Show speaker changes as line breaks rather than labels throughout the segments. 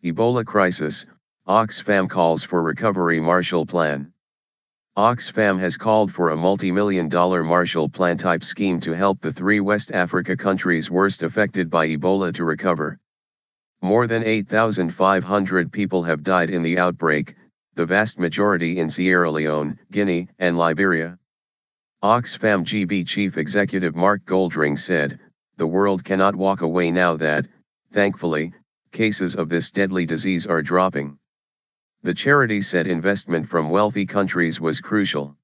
Ebola crisis, Oxfam calls for recovery Marshall Plan. Oxfam has called for a multi-million-dollar Marshall Plan-type scheme to help the three West Africa countries worst affected by Ebola to recover. More than 8,500 people have died in the outbreak, the vast majority in Sierra Leone, Guinea and Liberia. Oxfam GB Chief Executive Mark Goldring said, "The world cannot walk away now that, thankfully, cases of this deadly disease are dropping." The charity said investment from wealthy countries was crucial.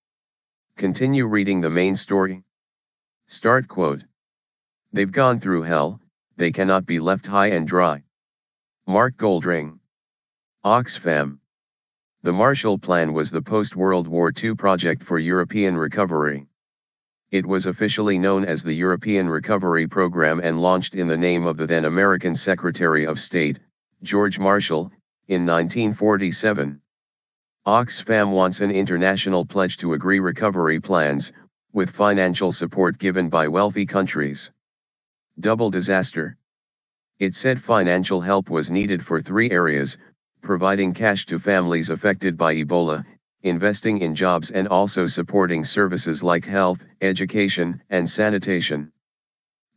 Continue reading the main story. Start quote. "They've gone through hell, they cannot be left high and dry." Mark Goldring. Oxfam. The Marshall Plan was the post-World War II project for European recovery. It was officially known as the European Recovery Program and launched in the name of the then American Secretary of State, George Marshall, in 1947. Oxfam wants an international pledge to agree recovery plans, with financial support given by wealthy countries. Double disaster. It said financial help was needed for three areas: providing cash to families affected by Ebola, investing in jobs and also supporting services like health, education, and sanitation.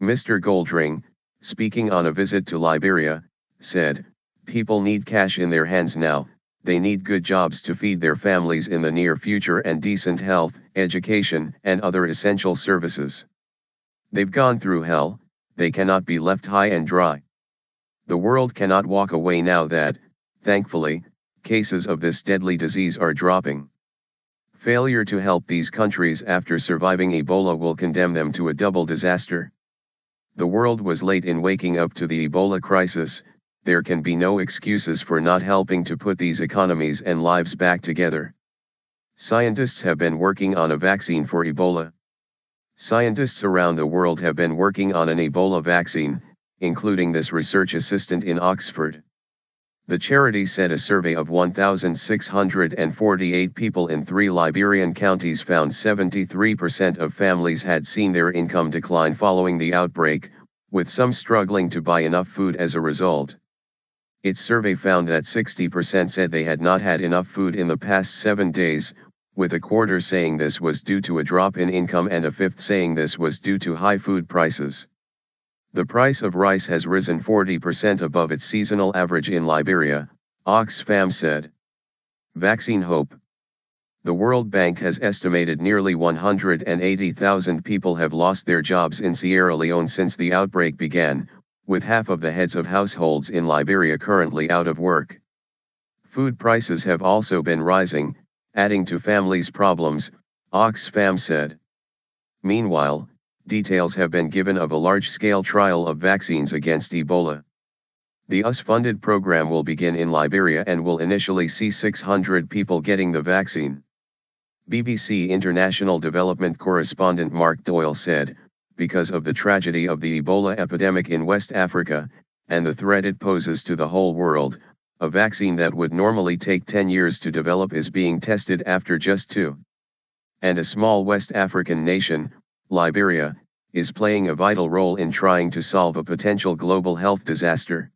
Mr. Goldring, speaking on a visit to Liberia, said, "People need cash in their hands now, they need good jobs to feed their families in the near future and decent health, education, and other essential services. They've gone through hell, they cannot be left high and dry. The world cannot walk away now that, thankfully, cases of this deadly disease are dropping. Failure to help these countries after surviving Ebola will condemn them to a double disaster. The world was late in waking up to the Ebola crisis. There can be no excuses for not helping to put these economies and lives back together. Scientists have been working on a vaccine for Ebola. Scientists around the world have been working on an Ebola vaccine, including this research assistant in Oxford." The charity said a survey of 1,648 people in 3 Liberian counties found 73% of families had seen their income decline following the outbreak, with some struggling to buy enough food as a result. Its survey found that 60% said they had not had enough food in the past 7 days, with a quarter saying this was due to a drop in income and a fifth saying this was due to high food prices. The price of rice has risen 40% above its seasonal average in Liberia, Oxfam said. Vaccine hope. The World Bank has estimated nearly 180,000 people have lost their jobs in Sierra Leone since the outbreak began, with half of the heads of households in Liberia currently out of work. Food prices have also been rising, adding to families' problems, Oxfam said. Meanwhile, details have been given of a large-scale trial of vaccines against Ebola. The US-funded program will begin in Liberia and will initially see 600 people getting the vaccine. BBC International Development correspondent Mark Doyle said, "Because of the tragedy of the Ebola epidemic in West Africa, and the threat it poses to the whole world, a vaccine that would normally take 10 years to develop is being tested after just 2. And a small West African nation, Liberia, is playing a vital role in trying to solve a potential global health disaster."